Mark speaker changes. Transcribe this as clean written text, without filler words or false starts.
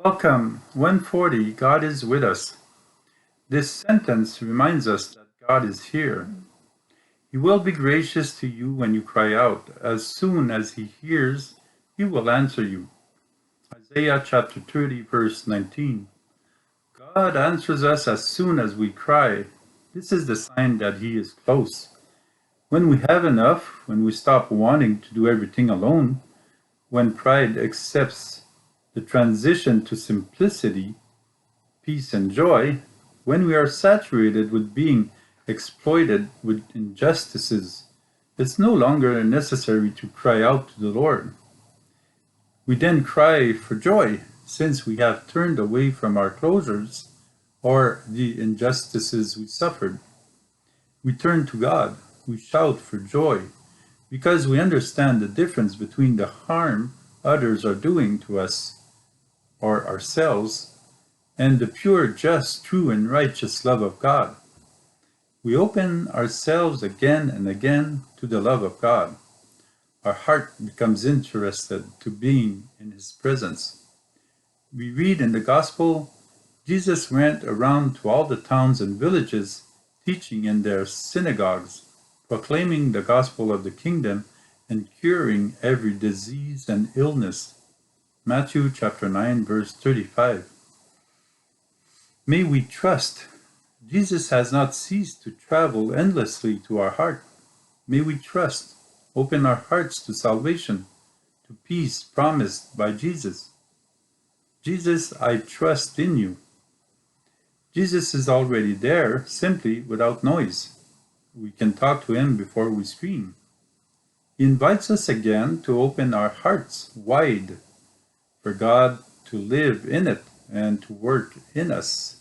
Speaker 1: Welcome. 140. God is with us. This sentence reminds us that God is here. He will be gracious to you when you cry out. As soon as He hears, He will answer you. Isaiah chapter 30, verse 19. God answers us as soon as we cry. This is the sign that He is close. When we have enough, when we stop wanting to do everything alone, when pride accepts the transition to simplicity, peace, and joy, when we are saturated with being exploited with injustices, it's no longer necessary to cry out to the Lord. We then cry for joy, since we have turned away from our closures or the injustices we suffered. We turn to God, we shout for joy, because we understand the difference between the harm others are doing to us or ourselves and the pure, just, true, and righteous love of God. We open ourselves again and again to the love of God. Our heart becomes interested to being in His presence. We read in the Gospel, Jesus went around to all the towns and villages, teaching in their synagogues, proclaiming the gospel of the kingdom, and curing every disease and illness. Matthew chapter 9, verse 35. May we trust Jesus has not ceased to travel endlessly to our heart. May we trust, open our hearts to salvation, to peace promised by Jesus. Jesus, I trust in you. Jesus is already there, simply without noise. We can talk to Him before we scream. He invites us again to open our hearts wide for God to live in it and to work in us.